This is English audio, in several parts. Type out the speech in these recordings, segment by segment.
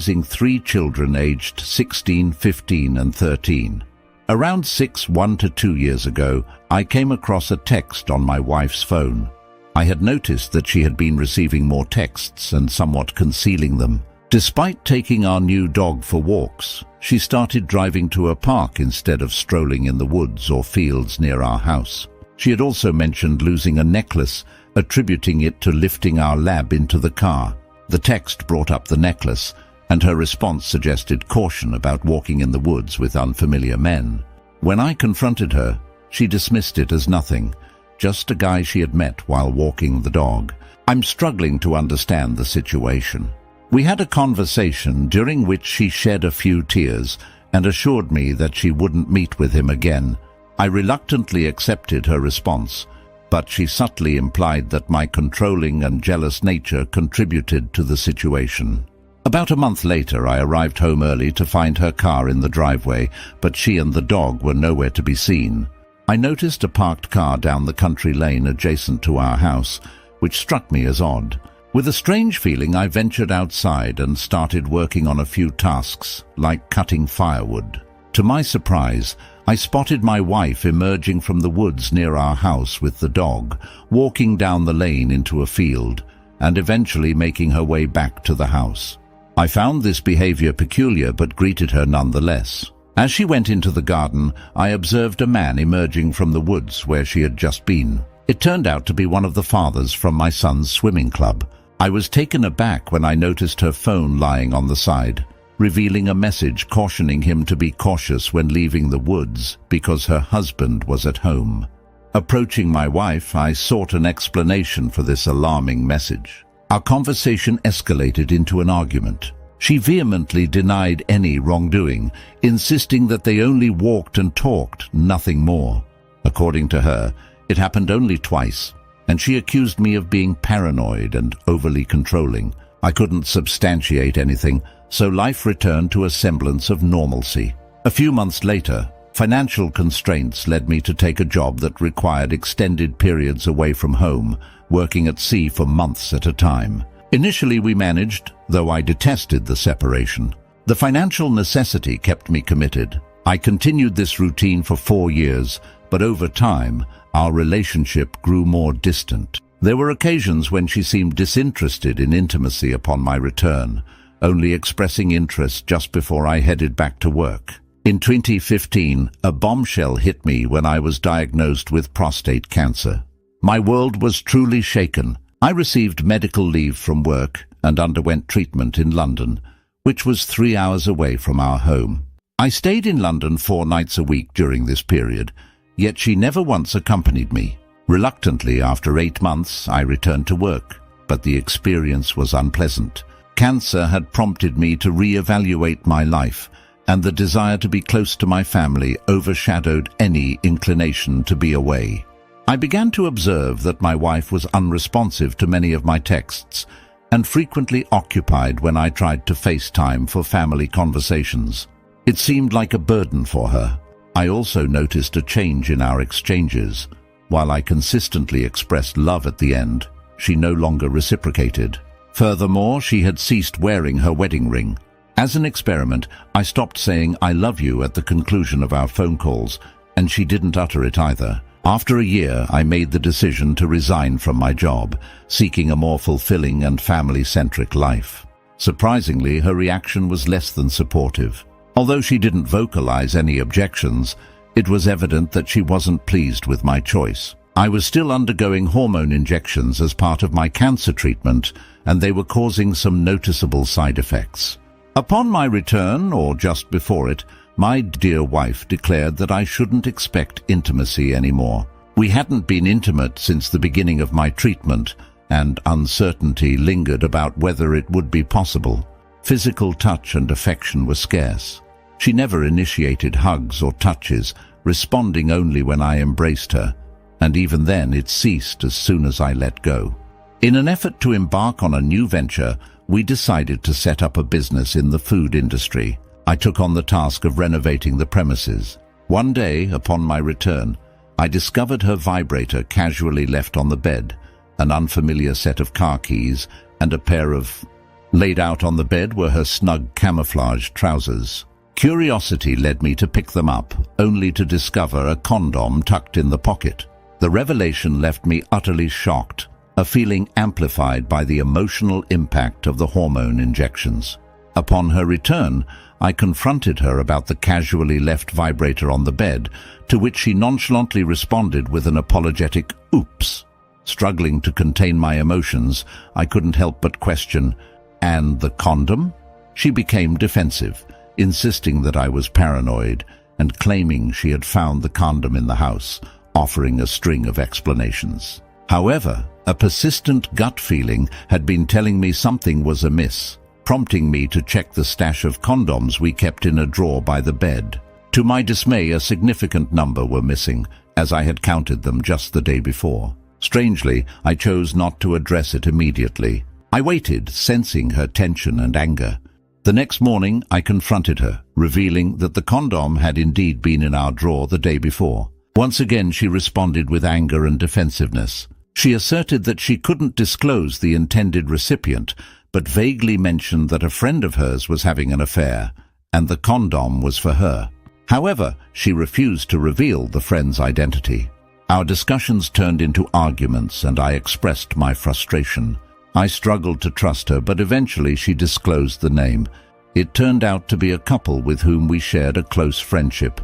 raising 3 children aged 16, 15 and 13. Around 1 to 2 years ago, I came across a text on my wife's phone. I had noticed that she had been receiving more texts and somewhat concealing them. Despite taking our new dog for walks, she started driving to a park instead of strolling in the woods or fields near our house. She had also mentioned losing a necklace, attributing it to lifting our lab into the car. The text brought up the necklace, and her response suggested caution about walking in the woods with unfamiliar men. When I confronted her, she dismissed it as nothing, just a guy she had met while walking the dog. I'm struggling to understand the situation. We had a conversation during which she shed a few tears and assured me that she wouldn't meet with him again. I reluctantly accepted her response, but she subtly implied that my controlling and jealous nature contributed to the situation. About a month later, I arrived home early to find her car in the driveway, but she and the dog were nowhere to be seen. I noticed a parked car down the country lane adjacent to our house, which struck me as odd. With a strange feeling, I ventured outside and started working on a few tasks, like cutting firewood. To my surprise, I spotted my wife emerging from the woods near our house with the dog, walking down the lane into a field, and eventually making her way back to the house. I found this behavior peculiar but greeted her nonetheless. As she went into the garden, I observed a man emerging from the woods where she had just been. It turned out to be one of the fathers from my son's swimming club. I was taken aback when I noticed her phone lying on the side, revealing a message cautioning him to be cautious when leaving the woods because her husband was at home. Approaching my wife, I sought an explanation for this alarming message. Our conversation escalated into an argument. She vehemently denied any wrongdoing, insisting that they only walked and talked, nothing more. According to her, it happened only twice, and she accused me of being paranoid and overly controlling. I couldn't substantiate anything, so life returned to a semblance of normalcy. A few months later, financial constraints led me to take a job that required extended periods away from home, working at sea for months at a time. Initially we managed, though I detested the separation. The financial necessity kept me committed. I continued this routine for 4 years, but over time, our relationship grew more distant. There were occasions when she seemed disinterested in intimacy upon my return, only expressing interest just before I headed back to work. In 2015, a bombshell hit me when I was diagnosed with prostate cancer. My world was truly shaken. I received medical leave from work and underwent treatment in London, which was 3 hours away from our home. I stayed in London 4 nights a week during this period, yet she never once accompanied me. Reluctantly, after 8 months, I returned to work, but the experience was unpleasant. Cancer had prompted me to re-evaluate my life, and the desire to be close to my family overshadowed any inclination to be away. I began to observe that my wife was unresponsive to many of my texts and frequently occupied when I tried to FaceTime for family conversations. It seemed like a burden for her. I also noticed a change in our exchanges. While I consistently expressed love at the end, she no longer reciprocated. Furthermore, she had ceased wearing her wedding ring. As an experiment, I stopped saying "I love you" at the conclusion of our phone calls, and she didn't utter it either. After a year, I made the decision to resign from my job, seeking a more fulfilling and family-centric life. Surprisingly, her reaction was less than supportive. Although she didn't vocalize any objections, it was evident that she wasn't pleased with my choice. I was still undergoing hormone injections as part of my cancer treatment, and they were causing some noticeable side effects. Upon my return, or just before it, my dear wife declared that I shouldn't expect intimacy anymore. We hadn't been intimate since the beginning of my treatment, and uncertainty lingered about whether it would be possible. Physical touch and affection were scarce. She never initiated hugs or touches, responding only when I embraced her, and even then it ceased as soon as I let go. In an effort to embark on a new venture, we decided to set up a business in the food industry. I took on the task of renovating the premises. One day, upon my return, I discovered her vibrator casually left on the bed, an unfamiliar set of car keys, and a pair of Laid out on the bed were her snug camouflage trousers. Curiosity led me to pick them up, only to discover a condom tucked in the pocket. The revelation left me utterly shocked, a feeling amplified by the emotional impact of the hormone injections. Upon her return, I confronted her about the casually left vibrator on the bed, to which she nonchalantly responded with an apologetic "oops." Struggling to contain my emotions, I couldn't help but question, "And the condom?" She became defensive, insisting that I was paranoid and claiming she had found the condom in the house, offering a string of explanations. However, a persistent gut feeling had been telling me something was amiss, prompting me to check the stash of condoms we kept in a drawer by the bed. To my dismay, a significant number were missing, as I had counted them just the day before. Strangely, I chose not to address it immediately. I waited, sensing her tension and anger. The next morning, I confronted her, revealing that the condom had indeed been in our drawer the day before. Once again, she responded with anger and defensiveness. She asserted that she couldn't disclose the intended recipient, but vaguely mentioned that a friend of hers was having an affair, and the condom was for her. However, she refused to reveal the friend's identity. Our discussions turned into arguments, and I expressed my frustration. I struggled to trust her, but eventually she disclosed the name. It turned out to be a couple with whom we shared a close friendship,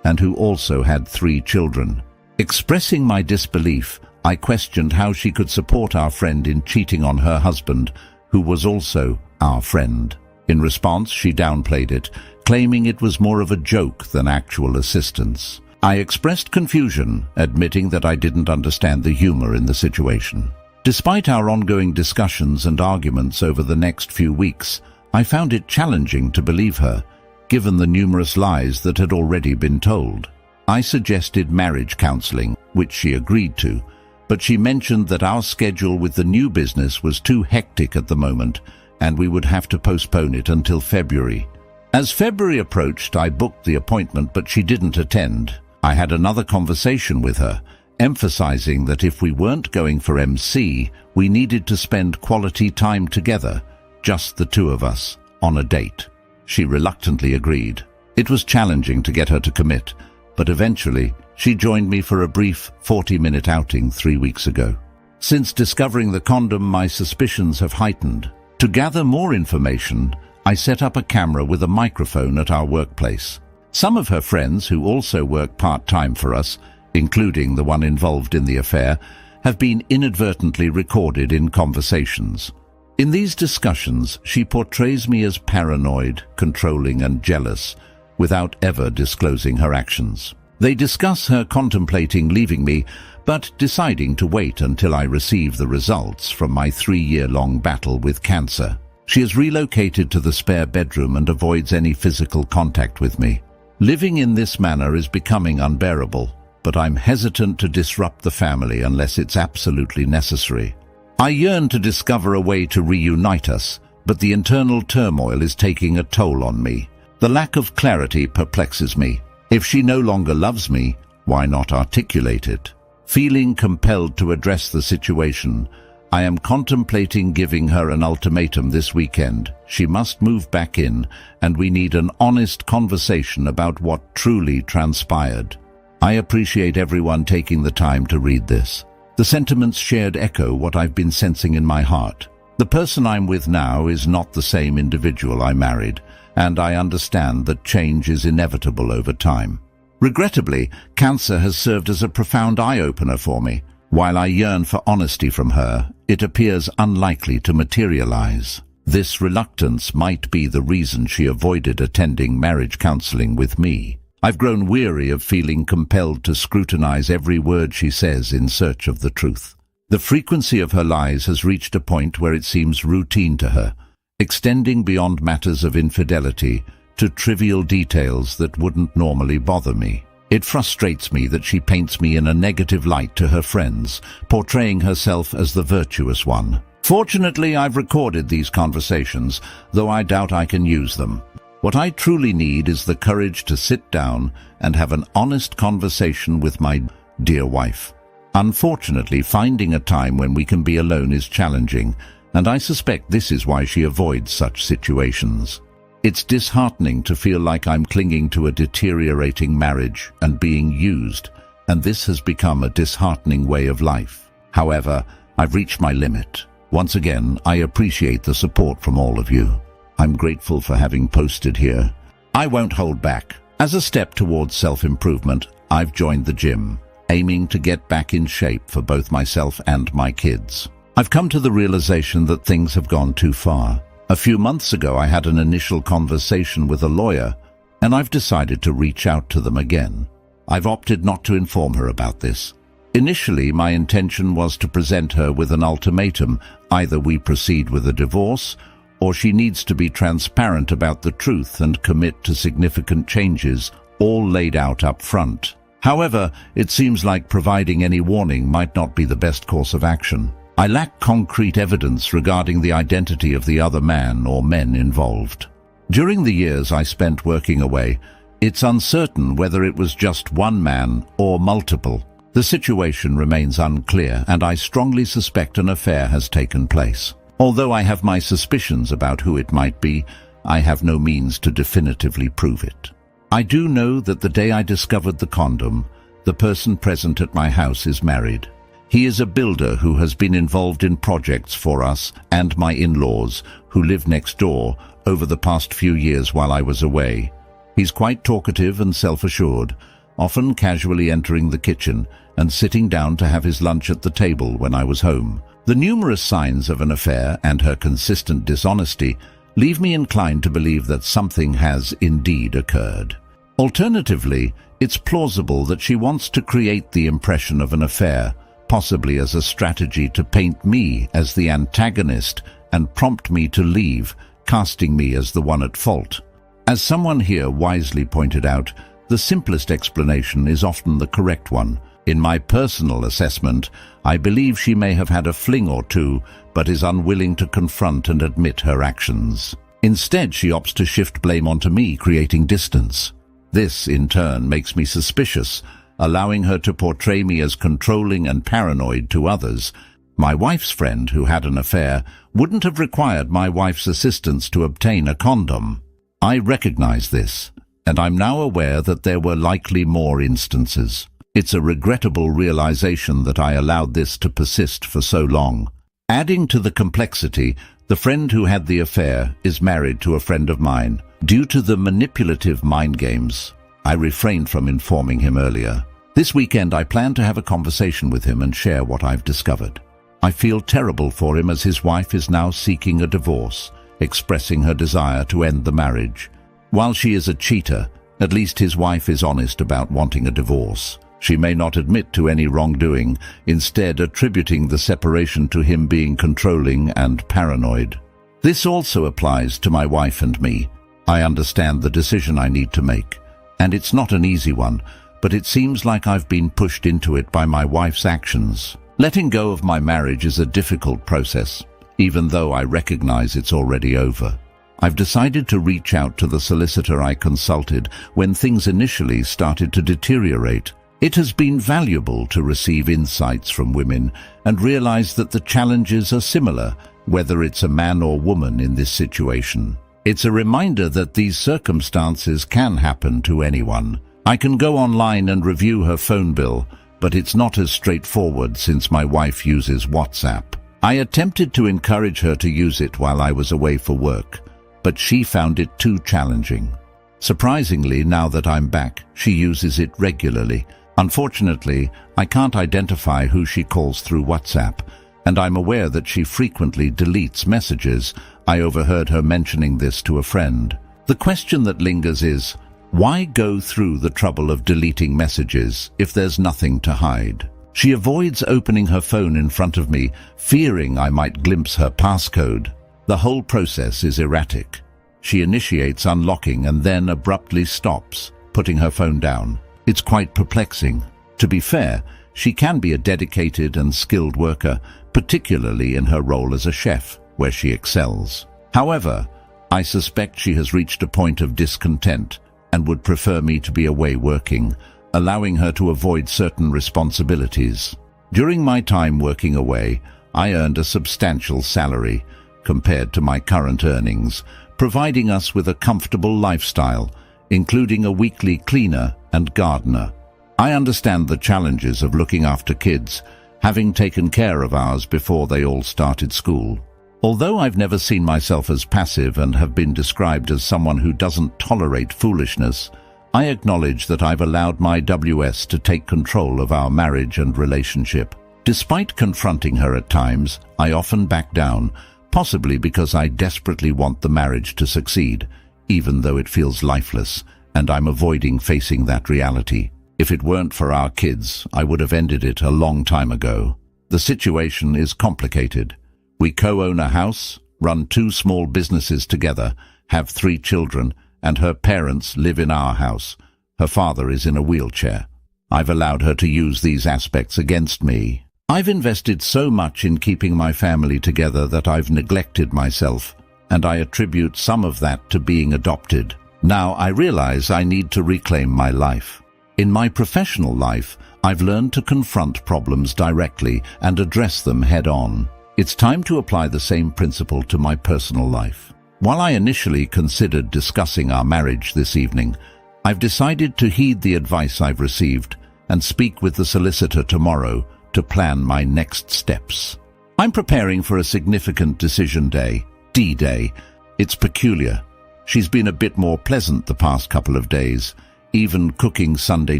and who also had 3 children. Expressing my disbelief, I questioned how she could support our friend in cheating on her husband, who was also our friend. In response, she downplayed it, claiming it was more of a joke than actual assistance. I expressed confusion, admitting that I didn't understand the humor in the situation. Despite our ongoing discussions and arguments over the next few weeks, I found it challenging to believe her, given the numerous lies that had already been told. I suggested marriage counseling, which she agreed to, but she mentioned that our schedule with the new business was too hectic at the moment, and we would have to postpone it until February. As February approached, I booked the appointment, but she didn't attend. I had another conversation with her, emphasizing that if we weren't going for MC, we needed to spend quality time together, just the 2 of us, on a date. She reluctantly agreed. It was challenging to get her to commit, but eventually she joined me for a brief 40-minute outing 3 weeks ago. Since discovering the condom, my suspicions have heightened. To gather more information, I set up a camera with a microphone at our workplace. Some of her friends, who also work part-time for us, including the one involved in the affair, have been inadvertently recorded in conversations. In these discussions, she portrays me as paranoid, controlling and jealous, without ever disclosing her actions. They discuss her contemplating leaving me, but deciding to wait until I receive the results from my 3-year-long battle with cancer. She has relocated to the spare bedroom and avoids any physical contact with me. Living in this manner is becoming unbearable, but I'm hesitant to disrupt the family unless it's absolutely necessary. I yearn to discover a way to reunite us, but the internal turmoil is taking a toll on me. The lack of clarity perplexes me. If she no longer loves me, why not articulate it? Feeling compelled to address the situation, I am contemplating giving her an ultimatum this weekend. She must move back in, and we need an honest conversation about what truly transpired. I appreciate everyone taking the time to read this. The sentiments shared echo what I've been sensing in my heart. The person I'm with now is not the same individual I married, and I understand that change is inevitable over time. Regrettably, cancer has served as a profound eye-opener for me. While I yearn for honesty from her, it appears unlikely to materialize. This reluctance might be the reason she avoided attending marriage counseling with me. I've grown weary of feeling compelled to scrutinize every word she says in search of the truth. The frequency of her lies has reached a point where it seems routine to her, extending beyond matters of infidelity to trivial details that wouldn't normally bother me. It frustrates me that she paints me in a negative light to her friends, portraying herself as the virtuous one. Fortunately, I've recorded these conversations, though I doubt I can use them. What I truly need is the courage to sit down and have an honest conversation with my dear wife. Unfortunately, finding a time when we can be alone is challenging, and I suspect this is why she avoids such situations. It's disheartening to feel like I'm clinging to a deteriorating marriage and being used, and this has become a disheartening way of life. However, I've reached my limit. Once again, I appreciate the support from all of you. I'm grateful for having posted here. I won't hold back. As a step towards self-improvement, I've joined the gym, aiming to get back in shape for both myself and my kids. I've come to the realization that things have gone too far. A few months ago, I had an initial conversation with a lawyer, and I've decided to reach out to them again. I've opted not to inform her about this. Initially, my intention was to present her with an ultimatum: either we proceed with a divorce, or she needs to be transparent about the truth and commit to significant changes, all laid out up front. However, it seems like providing any warning might not be the best course of action. I lack concrete evidence regarding the identity of the other man or men involved. During the years I spent working away, it's uncertain whether it was just one man or multiple. The situation remains unclear, and I strongly suspect an affair has taken place. Although I have my suspicions about who it might be, I have no means to definitively prove it. I do know that the day I discovered the condom, the person present at my house is married. He is a builder who has been involved in projects for us and my in-laws, who live next door, over the past few years while I was away. He's quite talkative and self-assured, often casually entering the kitchen and sitting down to have his lunch at the table when I was home. The numerous signs of an affair and her consistent dishonesty leave me inclined to believe that something has indeed occurred. Alternatively, it's plausible that she wants to create the impression of an affair, possibly as a strategy to paint me as the antagonist and prompt me to leave, casting me as the one at fault. As someone here wisely pointed out, the simplest explanation is often the correct one. In my personal assessment, I believe she may have had a fling or two, but is unwilling to confront and admit her actions. Instead, she opts to shift blame onto me, creating distance. This, in turn, makes me suspicious, allowing her to portray me as controlling and paranoid to others. My wife's friend, who had an affair, wouldn't have required my wife's assistance to obtain a condom. I recognize this, and I'm now aware that there were likely more instances. It's a regrettable realization that I allowed this to persist for so long. Adding to the complexity, the friend who had the affair is married to a friend of mine. Due to the manipulative mind games, I refrained from informing him earlier. This weekend I plan to have a conversation with him and share what I've discovered. I feel terrible for him as his wife is now seeking a divorce, expressing her desire to end the marriage. While she is a cheater, at least his wife is honest about wanting a divorce. She may not admit to any wrongdoing, instead attributing the separation to him being controlling and paranoid. This also applies to my wife and me. I understand the decision I need to make, and it's not an easy one, but it seems like I've been pushed into it by my wife's actions. Letting go of my marriage is a difficult process, even though I recognize it's already over. I've decided to reach out to the solicitor I consulted when things initially started to deteriorate. It has been valuable to receive insights from women and realize that the challenges are similar, whether it's a man or woman in this situation. It's a reminder that these circumstances can happen to anyone. I can go online and review her phone bill, but it's not as straightforward since my wife uses WhatsApp. I attempted to encourage her to use it while I was away for work, but she found it too challenging. Surprisingly, now that I'm back, she uses it regularly. Unfortunately, I can't identify who she calls through WhatsApp, and I'm aware that she frequently deletes messages. I overheard her mentioning this to a friend. The question that lingers is, why go through the trouble of deleting messages if there's nothing to hide? She avoids opening her phone in front of me, fearing I might glimpse her passcode. The whole process is erratic. She initiates unlocking and then abruptly stops, putting her phone down. It's quite perplexing. To be fair, she can be a dedicated and skilled worker, particularly in her role as a chef, where she excels. However, I suspect she has reached a point of discontent and would prefer me to be away working, allowing her to avoid certain responsibilities. During my time working away, I earned a substantial salary compared to my current earnings, providing us with a comfortable lifestyle, including a weekly cleaner and gardener. I understand the challenges of looking after kids, having taken care of ours before they all started school. Although I've never seen myself as passive and have been described as someone who doesn't tolerate foolishness, I acknowledge that I've allowed my WS to take control of our marriage and relationship. Despite confronting her at times, I often back down, possibly because I desperately want the marriage to succeed, even though it feels lifeless, and I'm avoiding facing that reality. If it weren't for our kids, I would have ended it a long time ago. The situation is complicated. We co-own a house, run 2 small businesses together, have 3 children, and her parents live in our house. Her father is in a wheelchair. I've allowed her to use these aspects against me. I've invested so much in keeping my family together that I've neglected myself, and I attribute some of that to being adopted. Now I realize I need to reclaim my life. In my professional life, I've learned to confront problems directly and address them head-on. It's time to apply the same principle to my personal life. While I initially considered discussing our marriage this evening, I've decided to heed the advice I've received and speak with the solicitor tomorrow to plan my next steps. I'm preparing for a significant decision day, D-Day. It's peculiar. She's been a bit more pleasant the past couple of days, even cooking Sunday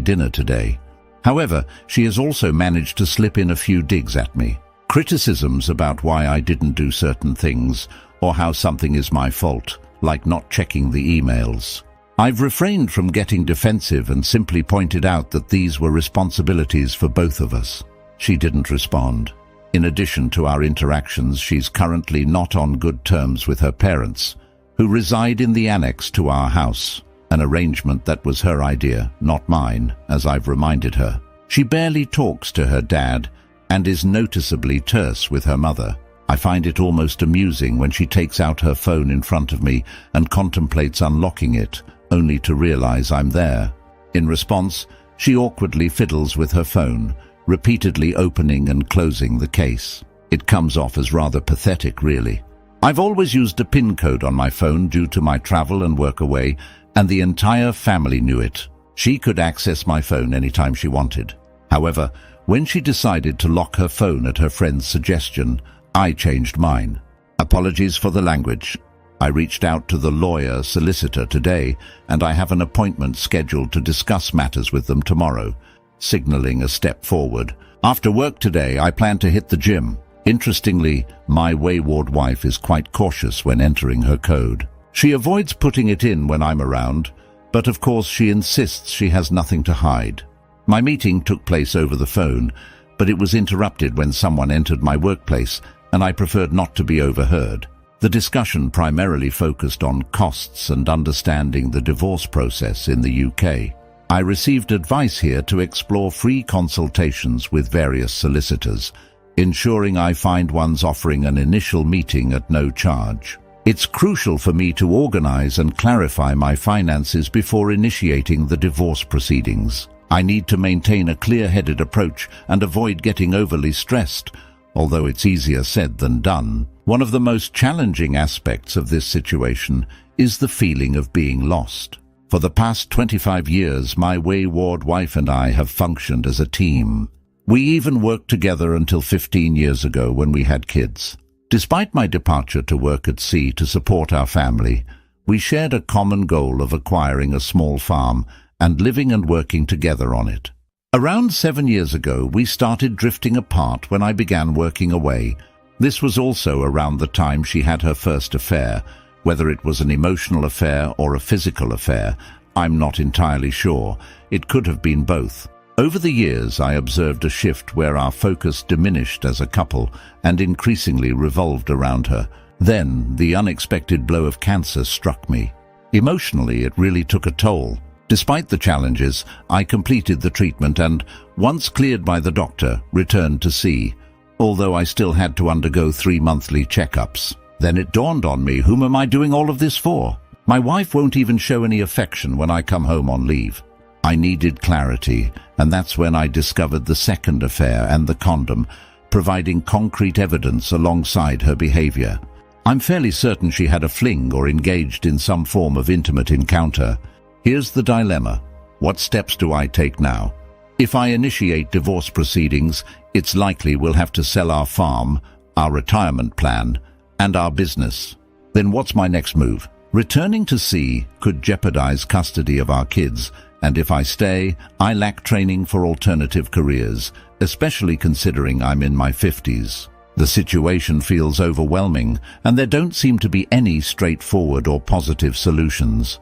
dinner today. However, she has also managed to slip in a few digs at me. Criticisms about why I didn't do certain things or how something is my fault, like not checking the emails. I've refrained from getting defensive and simply pointed out that these were responsibilities for both of us. She didn't respond. In addition to our interactions, she's currently not on good terms with her parents, who reside in the annex to our house, an arrangement that was her idea, not mine, as I've reminded her. She barely talks to her dad and is noticeably terse with her mother. I find it almost amusing when she takes out her phone in front of me and contemplates unlocking it, only to realize I'm there. In response, she awkwardly fiddles with her phone, repeatedly opening and closing the case. It comes off as rather pathetic, really. I've always used a PIN code on my phone due to my travel and work away, and the entire family knew it. She could access my phone anytime she wanted. However, when she decided to lock her phone at her friend's suggestion, I changed mine. Apologies for the language. I reached out to the solicitor today, and I have an appointment scheduled to discuss matters with them tomorrow, signaling a step forward. After work today, I plan to hit the gym. Interestingly, my wayward wife is quite cautious when entering her code. She avoids putting it in when I'm around, but of course she insists she has nothing to hide. My meeting took place over the phone, but it was interrupted when someone entered my workplace, and I preferred not to be overheard. The discussion primarily focused on costs and understanding the divorce process in the UK. I received advice here to explore free consultations with various solicitors, ensuring I find ones offering an initial meeting at no charge. It's crucial for me to organize and clarify my finances before initiating the divorce proceedings. I need to maintain a clear-headed approach and avoid getting overly stressed, although it's easier said than done. One of the most challenging aspects of this situation is the feeling of being lost. For the past 25 years, my wayward wife and I have functioned as a team. We even worked together until 15 years ago when we had kids. Despite my departure to work at sea to support our family, we shared a common goal of acquiring a small farm and living and working together on it. Around 7 years ago, we started drifting apart when I began working away. This was also around the time she had her first affair. Whether it was an emotional affair or a physical affair, I'm not entirely sure. It could have been both. Over the years, I observed a shift where our focus diminished as a couple and increasingly revolved around her. Then, the unexpected blow of cancer struck me. Emotionally, it really took a toll. Despite the challenges, I completed the treatment and, once cleared by the doctor, returned to sea, although I still had to undergo 3 monthly checkups. Then it dawned on me, whom am I doing all of this for? My wife won't even show any affection when I come home on leave. I needed clarity, and that's when I discovered the second affair and the condom, providing concrete evidence alongside her behavior. I'm fairly certain she had a fling or engaged in some form of intimate encounter. Here's the dilemma. What steps do I take now? If I initiate divorce proceedings, it's likely we'll have to sell our farm, our retirement plan, and our business. Then what's my next move? Returning to sea could jeopardize custody of our kids, and if I stay, I lack training for alternative careers, especially considering I'm in my 50s. The situation feels overwhelming, and there don't seem to be any straightforward or positive solutions.